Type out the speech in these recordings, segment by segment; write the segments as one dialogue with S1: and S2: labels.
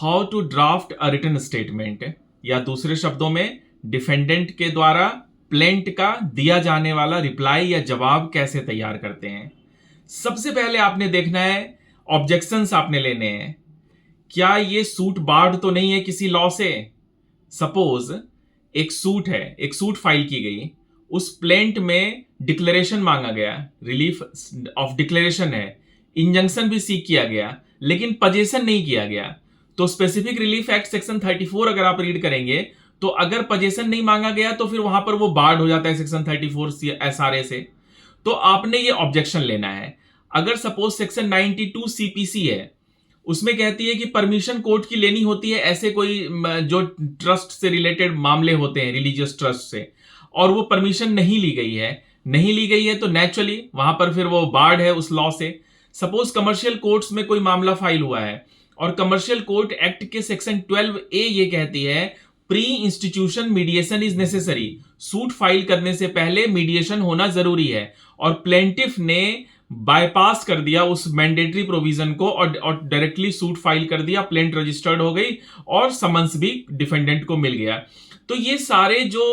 S1: How to draft a written statement, या दूसरे शब्दों में डिफेंडेंट के द्वारा प्लेंट का दिया जाने वाला रिप्लाई या जवाब कैसे तैयार करते हैं। सबसे पहले आपने देखना है, ऑब्जेक्शंस आपने लेने हैं। क्या ये सूट बार्ड तो नहीं है किसी लॉ से? सपोज एक सूट है, एक सूट फाइल की गई, उस प्लेंट में डिक्लेरेशन मांगा गया, रिलीफ ऑफ डिक्लेरेशन है, इंजंक्शन भी सीख किया गया, लेकिन पजेशन नहीं किया गया। तो स्पेसिफिक रिलीफ एक्ट सेक्शन 34 अगर आप रीड करेंगे तो अगर पजेशन नहीं मांगा गया तो फिर वहां पर वो बार्ड हो जाता है सेक्शन 34 एसआरए से। तो आपने ये ऑब्जेक्शन लेना है। अगर सपोज सेक्शन 92 सीपीसी है, उसमें कहती है कि परमिशन कोर्ट की लेनी होती है ऐसे कोई जो ट्रस्ट से रिलेटेड मामले होते हैं, रिलीजियस ट्रस्ट से, और वो परमिशन नहीं ली गई है, नहीं ली गई है तो नेचुरली वहां पर फिर वो बार्ड है उस लॉ से। सपोज कमर्शियल कोर्ट्स में कोई मामला फाइल हुआ है और कमर्शियल कोर्ट एक्ट के सेक्शन 12A ये कहती है pre institution mediation is necessary, suit file करने से पहले मीडिएशन होना जरूरी है, और प्लेंटिफ ने बाईपास कर दिया उस मैंडेटरी प्रोविजन को और डायरेक्टली सूट फाइल कर दिया, प्लेंट रजिस्टर्ड हो गई और समन्स भी डिफेंडेंट को मिल गया। तो ये सारे जो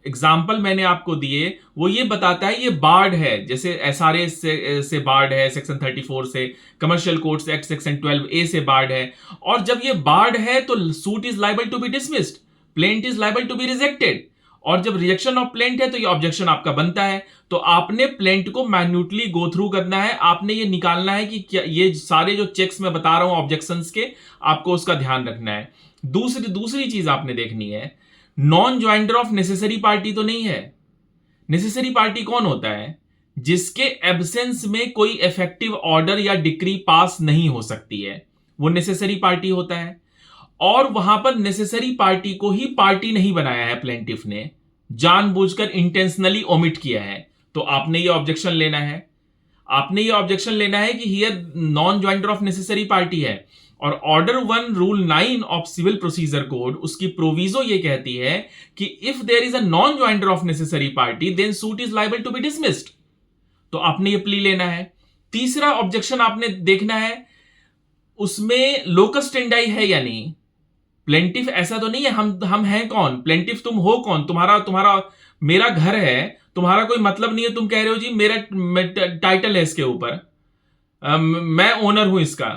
S1: एग्जाम्पल मैंने आपको दिए वो ये बताता है ये बार्ड है, जैसे एसआरए से बार्ड है सेक्शन 34 से, commercial courts act section 12A से बार्ड है। और जब ये बार्ड है तो suit is liable to be dismissed, plaint is liable to be rejected, और जब रिजेक्शन ऑफ प्लेंट है तो ये ऑब्जेक्शन आपका बनता है। तो आपने प्लेंट को मैन्युटली गो थ्रू करना है, आपने ये निकालना है कि क्या ये सारे जो चेक्स मैं बता रहा हूं ऑब्जेक्शंस के, आपको उसका ध्यान रखना है। दूसरी चीज आपने देखनी है, non joinder of necessary party तो नहीं है। नेसेसरी पार्टी कौन होता है? जिसके एब्सेंस में कोई इफेक्टिव ऑर्डर या डिक्री पास नहीं हो सकती है, वो नेसेसरी पार्टी होता है। और वहां पर नेसेसरी पार्टी को ही पार्टी नहीं बनाया है प्लेंटिफ ने, जानबूझकर इंटेंशनली ओमिट किया है। तो आपने ये ऑब्जेक्शन लेना है, आपने ये ऑब्जेक्शन लेना है कि here non joinder of necessary party है। और order 1 rule 9 of civil procedure code, उसकी प्रोविजो ये कहती है कि if there is a non joinder of necessary party then suit is liable to be dismissed. तो आपने ये प्ली लेना है। तीसरा ऑब्जेक्शन आपने देखना है, उसमें लोकस स्टेंडाई है या नहीं। प्लेंटिफ ऐसा तो नहीं है, हम हैं कौन, प्लेंटिफ तुम हो कौन, तुम्हारा मेरा घर है, तुम्हारा कोई मतलब नहीं है, तुम कह रहे हो जी मेरा टाइटल है इसके ऊपर, मैं ओनर हूं इसका,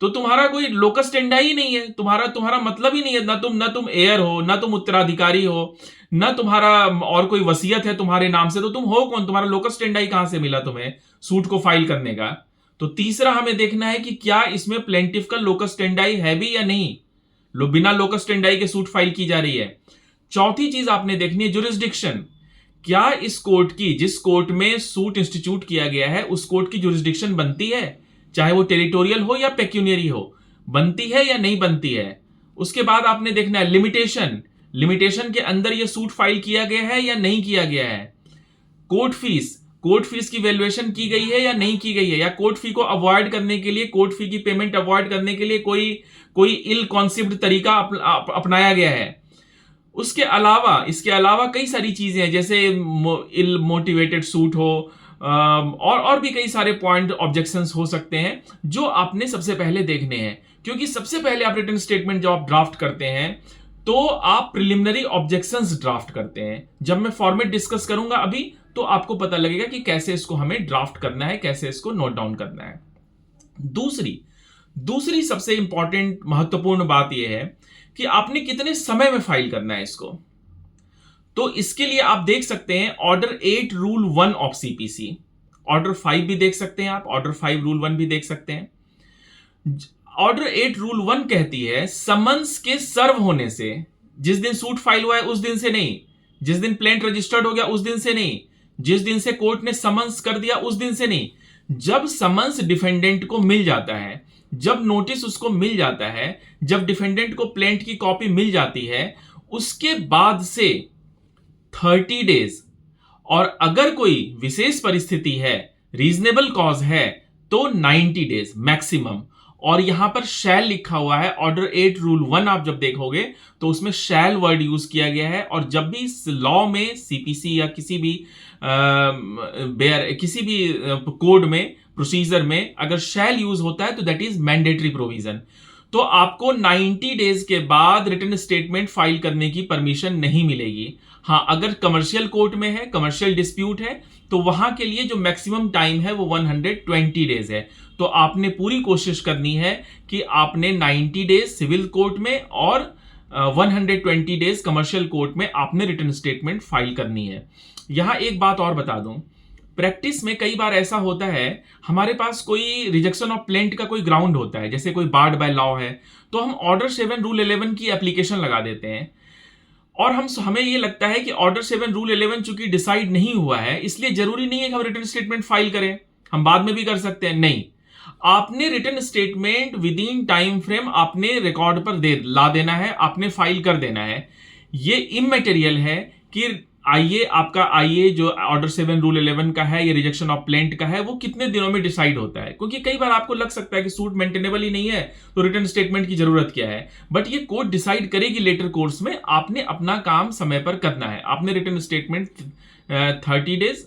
S1: तो तुम्हारा कोई लोकस स्टेंडाई ही नहीं है, तुम्हारा मतलब ही नहीं है, ना तुम एयर हो, ना तुम उत्तराधिकारी हो, ना तुम्हारा और कोई वसीयत है तुम्हारे नाम से, तो तुम हो कौन, तुम्हारा लोकस स्टेंडाई कहां से मिला तुम्हें सूट को फाइल करने का। तो तीसरा हमें देखना है कि क्या इसमें प्लेंटिफ का लोकस स्टेंडाई है भी या नहीं, बिना लोकस स्टेंडाई के सूट फाइल की जा रही है। चौथी चीज आपने देखनी है, जुरिस्डिक्शन। क्या इस कोर्ट की, जिस कोर्ट में सूट इंस्टीट्यूट किया गया है, उस कोर्ट की जुरिस्डिक्शन बनती है, चाहे वो टेरिटोरियल हो या पेक्यूनियरी हो, बनती है या नहीं बनती है। उसके बाद आपने देखना है लिमिटेशन, लिमिटेशन के अंदर ये सूट फाइल किया गया है या नहीं किया गया है। कोर्ट फीस की वैल्यूएशन की गई है या नहीं की गई है, या कोर्ट फी को अवॉइड करने के लिए, कोर्ट फी की पेमेंट अवॉइड करने के लिए कोई इल कॉन्सेप्ट तरीका अपनाया गया है। उसके अलावा, इसके अलावा कई सारी चीजें हैं, जैसे इल मोटिवेटेड सूट हो, और भी कई सारे पॉइंट ऑब्जेक्शंस हो सकते हैं जो आपने सबसे पहले देखने हैं। क्योंकि सबसे पहले आप रिटन स्टेटमेंट जब आप ड्राफ्ट करते हैं तो आप प्रिलिमिनरी ऑब्जेक्शंस ड्राफ्ट करते हैं। जब मैं फॉर्मेट डिस्कस करूंगा अभी तो आपको पता लगेगा कि कैसे इसको हमें ड्राफ्ट करना है, कैसे इसको नोट डाउन करना है। दूसरी सबसे इंपॉर्टेंट महत्वपूर्ण बात यह है कि आपने कितने समय में फाइल करना है इसको। तो इसके लिए आप देख सकते हैं order 8 rule 1 of CPC, order 5 भी देख सकते हैं आप, ऑर्डर 5 रूल 1 भी देख सकते हैं। ऑर्डर 8 रूल 1 कहती है समन्स के सर्व होने से, जिस दिन सूट फाइल हुआ है उस दिन से नहीं, जिस दिन प्लेंट रजिस्टर्ड हो गया उस दिन से नहीं, जिस दिन से कोर्ट ने समन्स कर दिया उस दिन से नहीं, जब समन्स डिफेंडेंट को मिल जाता है, जब नोटिस उसको मिल जाता है, जब डिफेंडेंट को प्लेंट की कॉपी मिल जाती है, उसके बाद से 30 डेज, और अगर कोई विशेष परिस्थिति है, रीजनेबल कॉज है, तो 90 डेज मैक्सिमम। और यहां पर शैल लिखा हुआ है, ऑर्डर 8 रूल 1 आप जब देखोगे तो उसमें शैल वर्ड यूज किया गया है। और जब भी लॉ में, सीपीसी या किसी भी कोड में, प्रोसीजर में अगर शैल यूज होता है तो दैट इज मैंडेटरी प्रोविजन। तो आपको 90 डेज के बाद रिटर्न स्टेटमेंट फाइल करने की परमिशन नहीं मिलेगी। हाँ, अगर कमर्शियल कोर्ट में है, कमर्शियल डिस्प्यूट है, तो वहां के लिए जो मैक्सिमम टाइम है वो 120 डेज है। तो आपने पूरी कोशिश करनी है कि आपने 90 डेज सिविल कोर्ट में और 120 डेज कमर्शियल कोर्ट में आपने रिटर्न स्टेटमेंट फाइल करनी है। यहां एक बात और बता दूं, प्रैक्टिस में कई बार ऐसा होता है, हमारे पास कोई रिजेक्शन ऑफ प्लेंट का कोई ग्राउंड होता है, जैसे कोई बार्ड बाय लॉ है, तो हम ऑर्डर 7 रूल 11 की एप्लीकेशन लगा देते हैं और हमें ये लगता है कि ऑर्डर 7 रूल 11 चूंकि डिसाइड नहीं हुआ है, इसलिए जरूरी नहीं है कि हम रिटर्न स्टेटमेंट फाइल करें, हम बाद में भी कर सकते हैं। नहीं, आपने return statement with in time frame आपने रिकॉर्ड पर ला देना है, आपने फाइल कर देना है। ये इमैटेरियल है कि आइए जो ऑर्डर 7 रूल 11 का है, ये रिजेक्शन ऑफ प्लेंट का है, वो कितने दिनों में डिसाइड होता है। क्योंकि कई बार आपको लग सकता है कि सूट मेंटेनेबल ही नहीं है तो रिटर्न स्टेटमेंट की जरूरत क्या है, बट ये कोर्ट डिसाइड करेगी लेटर कोर्स में। आपने अपना काम समय पर करना है, आपने return statement 30 days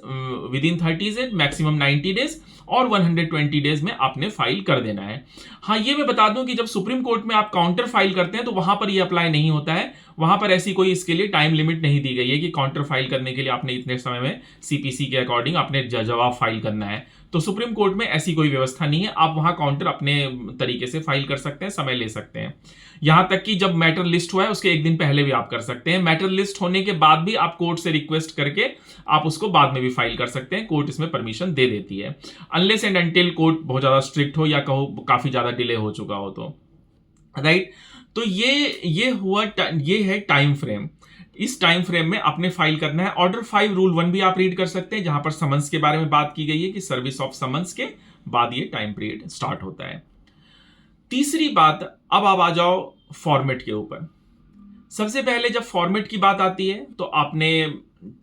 S1: with in 30 days, maximum 90 days और 120 डेज में आपने फाइल कर देना है। हाँ, ये मैं बता दूं कि जब सुप्रीम कोर्ट में आप काउंटर फाइल करते हैं तो वहां पर ये अप्लाई नहीं होता है, वहां पर ऐसी कोई इसके लिए टाइम लिमिट नहीं दी गई है कि काउंटर फाइल करने के लिए आपने इतने समय में सीपीसी के अकॉर्डिंग आपने जवाब फाइल करना है। तो सुप्रीम कोर्ट में ऐसी कोई व्यवस्था नहीं है, आप वहां काउंटर अपने तरीके से फाइल कर सकते हैं, समय ले सकते हैं। यहां तक कि जब मैटर लिस्ट हुआ है उसके एक दिन पहले भी आप कर सकते हैं। मैटर लिस्ट होने के बाद भी आप कोर्ट से रिक्वेस्ट करके आप उसको बाद में भी फाइल कर सकते हैं, कोर्ट इसमें परमिशन दे देती है, अनलेस एंड अनटिल कोर्ट बहुत ज्यादा स्ट्रिक्ट हो या कहो काफी ज्यादा डिले हो चुका हो तो, राइट। तो ये है टाइम फ्रेम। इस टाइम फ्रेम में आपने फाइल करना है। ऑर्डर 5 रूल 1 भी आप रीड कर सकते हैं, जहां पर समन्स के बारे में बात की गई है कि सर्विस ऑफ समन्स के बाद ये टाइम पीरियड स्टार्ट होता है। तीसरी बात, अब आप आ जाओ फॉर्मेट के ऊपर। सबसे पहले जब फॉर्मेट की बात आती है तो आपने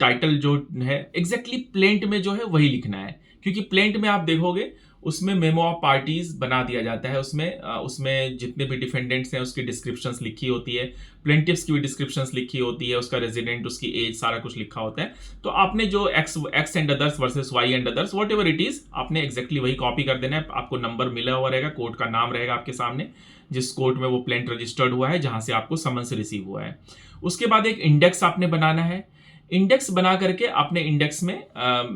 S1: टाइटल जो है एग्जैक्टली प्लेंट में जो है वही लिखना है, क्योंकि प्लेंट में आप देखोगे उसमें मेमो ऑफ पार्टीज बना दिया जाता है, उसमें जितने भी डिफेंडेंट्स हैं उसकी डिस्क्रिप्शंस लिखी होती है, प्लेंटिफ्स की भी डिस्क्रिप्शंस लिखी होती है, उसका रेजिडेंट, उसकी एज, सारा कुछ लिखा होता है। तो आपने जो X and others versus Y and others whatever it is, आपने एग्जैक्टली वही कॉपी कर देना है। आपको नंबर मिला हुआ रहेगा, कोर्ट का नाम रहेगा आपके सामने, जिस कोर्ट में वो प्लेंट रजिस्टर्ड हुआ है, जहां से आपको समन्स रिसीव हुआ है। उसके बाद एक इंडेक्स आपने बनाना है। इंडेक्स बना करके अपने इंडेक्स में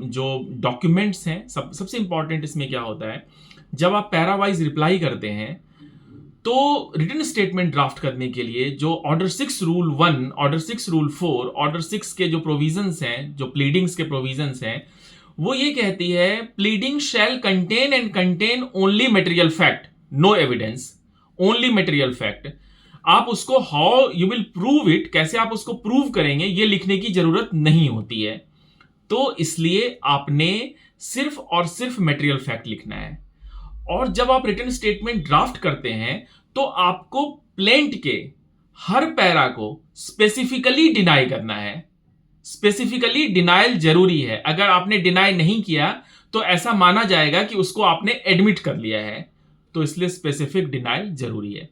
S1: जो डॉक्यूमेंट्स हैं, सबसे इंपॉर्टेंट इसमें क्या होता है, जब आप पैरावाइज रिप्लाई करते हैं तो रिटर्न स्टेटमेंट ड्राफ्ट करने के लिए जो order 6 rule 1, order 6 rule 4, order 6 के जो प्रोविजंस हैं, जो प्लीडिंग्स के प्रोविजंस हैं, वो ये कहती है pleading shall contain and contain only material fact, no evidence, only material fact. आप उसको how you will prove it, कैसे आप उसको प्रूव करेंगे, ये लिखने की जरूरत नहीं होती है। तो इसलिए आपने सिर्फ और सिर्फ मटेरियल फैक्ट लिखना है। और जब आप रिटर्न स्टेटमेंट ड्राफ्ट करते हैं तो आपको प्लेंट के हर पैरा को स्पेसिफिकली डिनाई करना है। स्पेसिफिकली डिनायल जरूरी है। अगर आपने डिनाई नहीं किया तो ऐसा माना जाएगा कि उसको आपने एडमिट कर लिया है, तो इसलिए स्पेसिफिक डिनायल जरूरी है।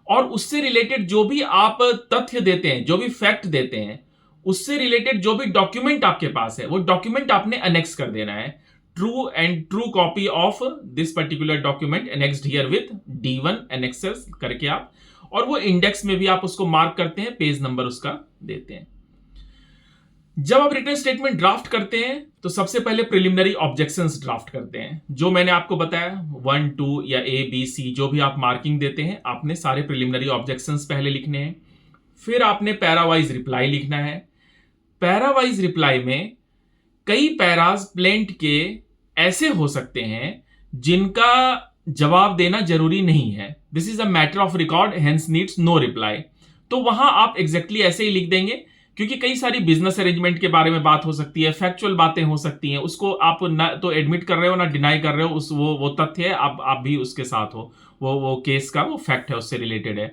S1: और उससे रिलेटेड जो भी आप तथ्य देते हैं, जो भी फैक्ट देते हैं, उससे रिलेटेड जो भी डॉक्यूमेंट आपके पास है, वो डॉक्यूमेंट आपने अनेक्स कर देना है। True copy of this particular document annexed here with D1 annexures करके आप, और वो इंडेक्स में भी आप उसको मार्क करते हैं, पेज नंबर उसका देते हैं। जब आप रिटर्न स्टेटमेंट ड्राफ्ट करते हैं तो सबसे पहले प्रिलिमिनरी ऑब्जेक्शंस ड्राफ्ट करते हैं, जो मैंने आपको बताया 1, 2 या A, B, C जो भी आप मार्किंग देते हैं, आपने सारे प्रिलिमिनरी ऑब्जेक्शंस पहले लिखने हैं। फिर आपने पैरावाइज रिप्लाई लिखना है। पैरावाइज रिप्लाई में कई पैराज प्लेंट के ऐसे हो सकते हैं जिनका जवाब देना जरूरी नहीं है, this is a matter of record hence needs no reply. तो वहां आप एग्जैक्टली ऐसे ही लिख देंगे, क्योंकि कई सारी बिजनेस अरेंजमेंट के बारे में बात हो सकती है, फैक्चुअल बातें हो सकती हैं, उसको आप ना तो एडमिट कर रहे हो ना डिनाई कर रहे हो, उस वो तथ्य है, आप भी उसके साथ हो, वो केस का वो फैक्ट है, उससे रिलेटेड है,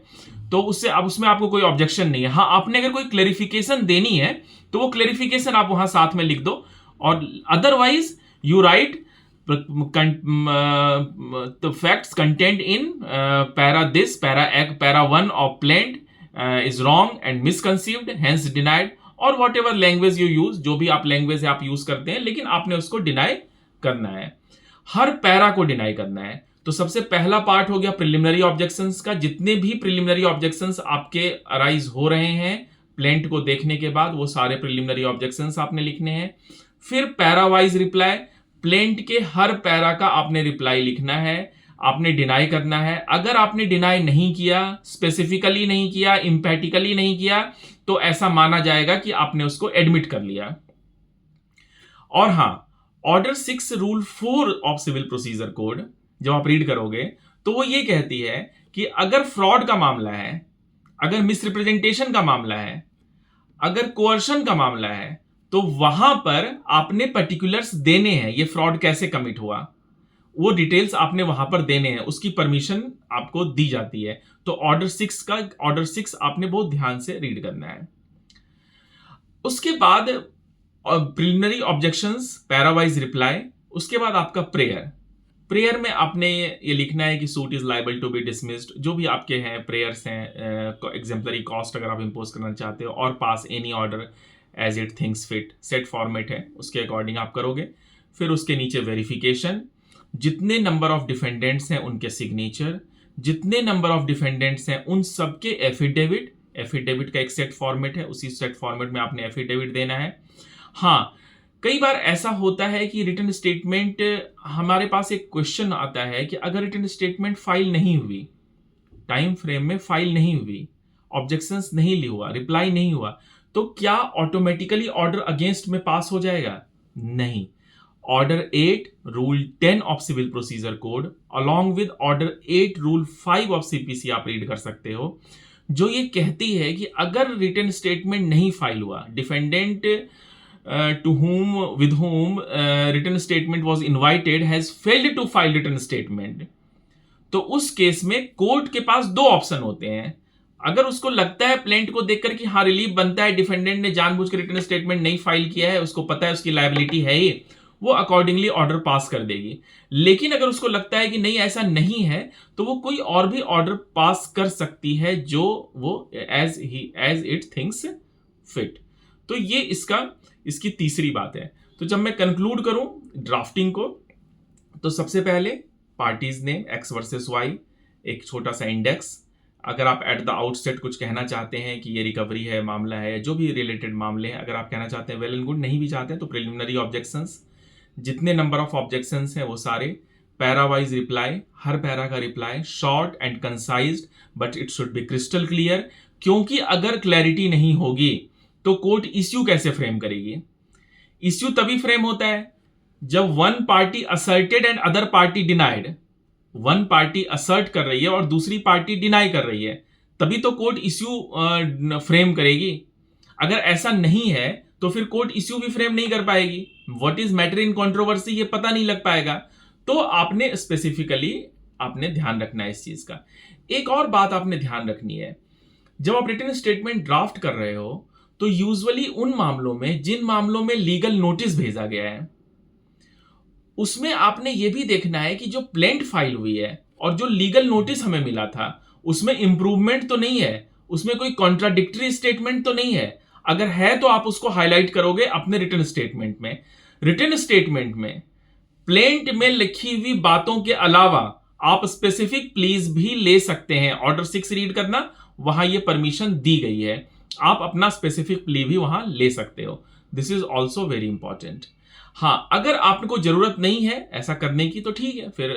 S1: तो उससे अब उसमें आपको कोई ऑब्जेक्शन नहीं है। हाँ, आपने अगर कोई क्लेरिफिकेशन देनी है तो वो क्लेरिफिकेशन आप वहां साथ में लिख दो, और otherwise you right the facts contained in para this, para 1 of plant is wrong and misconceived, hence denied, और what ever language you use, जो भी आप लैंग्वेज आप यूज करते हैं, लेकिन आपने उसको डिनाई करना है, हर पैरा को डिनाई करना है। तो सबसे पहला पार्ट हो गया प्रिलिमिनरी ऑब्जेक्शंस का। जितने भी प्रिलिमिनरी ऑब्जेक्शंस आपके अराइज हो रहे हैं प्लेंट को देखने के बाद, वो सारे प्रिलिमिनरी ऑब्जेक्शंस आपने लिखने हैं। फिर पैरावाइज रिप्लाई, प्लेंट के हर पैरा का आपने रिप्लाई लिखना है, आपने डिनाई करना है। अगर आपने डिनाई नहीं किया, स्पेसिफिकली नहीं किया, इंपैटिकली नहीं किया, तो ऐसा माना जाएगा कि आपने उसको एडमिट कर लिया। और हां, order 6 rule 4 of civil procedure code जब आप रीड करोगे तो वो ये कहती है कि अगर फ्रॉड का मामला है, अगर मिसरिप्रेजेंटेशन का मामला है, अगर कोअर्शन का मामला है, तो वहां पर आपने पर्टिकुलर्स देने हैं, ये फ्रॉड कैसे कमिट हुआ, वो डिटेल्स आपने वहां पर देने हैं, उसकी परमिशन आपको दी जाती है। तो ऑर्डर 6 आपने बहुत ध्यान से रीड करना है। उसके बाद प्रिलिमिनरी ऑब्जेक्शंस, पैरावाइज रिप्लाई, उसके बाद आपका प्रेयर में आपने ये लिखना है कि suit is liable to be dismissed, जो भी आपके हैं प्रेयर्स हैं, एग्जाम्पलरी कॉस्ट अगर आप इंपोज करना चाहते हो, और pass any order as it thinks fit, set format है उसके अकॉर्डिंग आप करोगे। फिर उसके नीचे वेरिफिकेशन, जितने नंबर ऑफ डिफेंडेंट्स हैं उनके सिग्नेचर, जितने नंबर ऑफ डिफेंडेंट्स हैं उन सबके एफिडेविट का एक सेट फॉर्मेट है, उसी सेट फॉर्मेट में आपने एफिडेविट देना है। हाँ, कई बार ऐसा होता है कि रिटन स्टेटमेंट, हमारे पास एक क्वेश्चन आता है कि अगर रिटन स्टेटमेंट फाइल नहीं हुई, टाइम फ्रेम में फाइल नहीं हुई, ऑब्जेक्शंस नहीं हुआ, रिप्लाई नहीं हुआ, तो क्या ऑटोमेटिकली ऑर्डर अगेंस्ट में पास हो जाएगा? नहीं। Order 8 rule 10 of civil procedure code along with order 8 rule 5 of CPC आप रीड कर सकते हो, जो ये कहती है कि अगर रिटन स्टेटमेंट नहीं फाइल हुआ, defendant with whom written statement was invited has failed to file written statement, तो उस केस में कोर्ट के पास दो ऑप्शन होते हैं। अगर उसको लगता है प्लेंट को देखकर कि हाँ रिलीफ बनता है, डिफेंडेंट ने जानबूझकर रिटन स्टेटमेंट नहीं फाइल किया है, उसको पता है उसकी लायबिलिटी है ही, वो अकॉर्डिंगली ऑर्डर पास कर देगी। लेकिन अगर उसको लगता है कि नहीं ऐसा नहीं है, तो वो कोई और भी ऑर्डर पास कर सकती है जो वो एज इट थिंक्स फिट। तो ये इसकी तीसरी बात है। तो जब मैं कंक्लूड करूं ड्राफ्टिंग को, तो सबसे पहले parties name X versus Y, एक छोटा सा इंडेक्स। अगर आप एट द आउटसेट कुछ कहना चाहते हैं कि ये रिकवरी है, मामला है, जो भी रिलेटेड मामले हैं, अगर आप कहना चाहते हैं वेल एंड गुड, नहीं भी चाहते हैं तो प्रिलिमिनरी ऑब्जेक्शंस, जितने नंबर ऑफ ऑब्जेक्शंस हैं वो सारे, पैरावाइज रिप्लाई, हर पैरा का reply short and concised but it should be crystal clear, क्योंकि अगर क्लैरिटी नहीं होगी तो कोर्ट इश्यू कैसे फ्रेम करेगी? इश्यू तभी फ्रेम होता है जब one party asserted and other party denied. One party assert कर रही है और दूसरी पार्टी डिनाई कर रही है, तभी तो कोर्ट इश्यू फ्रेम करेगी। अगर ऐसा नहीं है तो फिर कोर्ट इश्यू भी फ्रेम नहीं कर पाएगी। What is matter in controversy ये पता नहीं लग पाएगा। तो आपने स्पेसिफिकली आपने ध्यान रखना है इस चीज का। एक और बात आपने ध्यान रखनी है, जब आप रिटन स्टेटमेंट ड्राफ्ट कर रहे हो तो यूजुअली उन मामलों में, जिन मामलों में लीगल नोटिस भेजा गया है, उसमें आपने यह भी देखना है कि जो प्लेंट फाइल हुई है और जो लीगल नोटिस हमें मिला था उसमें इंप्रूवमेंट तो नहीं है, उसमें कोई कॉन्ट्राडिक्टरी स्टेटमेंट तो नहीं है। अगर है तो आप उसको हाईलाइट करोगे अपने रिटन स्टेटमेंट में। रिटन स्टेटमेंट में प्लेंट में लिखी हुई बातों के अलावा आप स्पेसिफिक प्लीज भी ले सकते हैं। ऑर्डर 6 रीड करना, वहां ये परमिशन दी गई है, आप अपना स्पेसिफिक प्ली भी वहां ले सकते हो। This is also very important. हाँ, अगर आपको जरूरत नहीं है ऐसा करने की तो ठीक है, फिर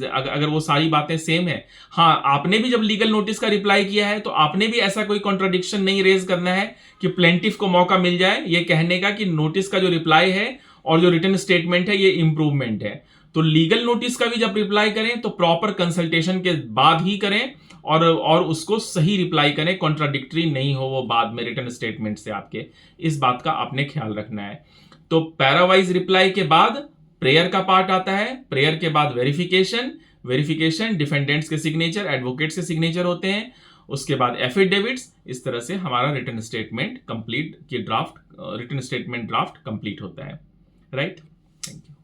S1: अगर वो सारी बातें सेम है। हाँ, आपने भी जब लीगल नोटिस का रिप्लाई किया है तो आपने भी ऐसा कोई कॉन्ट्राडिक्शन नहीं रेज करना है कि प्लेंटिफ को मौका मिल जाए ये कहने का कि नोटिस का जो रिप्लाई है और जो रिटन स्टेटमेंट है ये इंप्रूवमेंट है। तो लीगल नोटिस का भी जब रिप्लाई करें तो प्रॉपर कंसल्टेशन के बाद ही करें और उसको सही रिप्लाई करें, कॉन्ट्राडिक्टरी नहीं हो वो बाद में रिटन स्टेटमेंट से आपके। इस बात का आपने ख्याल रखना है। तो पैरावाइज रिप्लाई के बाद प्रेयर का पार्ट आता है, प्रेयर के बाद वेरिफिकेशन डिफेंडेंट्स के सिग्नेचर, एडवोकेट्स के सिग्नेचर होते हैं, उसके बाद एफिडेविट्स। इस तरह से हमारा रिटन स्टेटमेंट कंप्लीट की draft, written statement draft complete होता है। Right, thank you.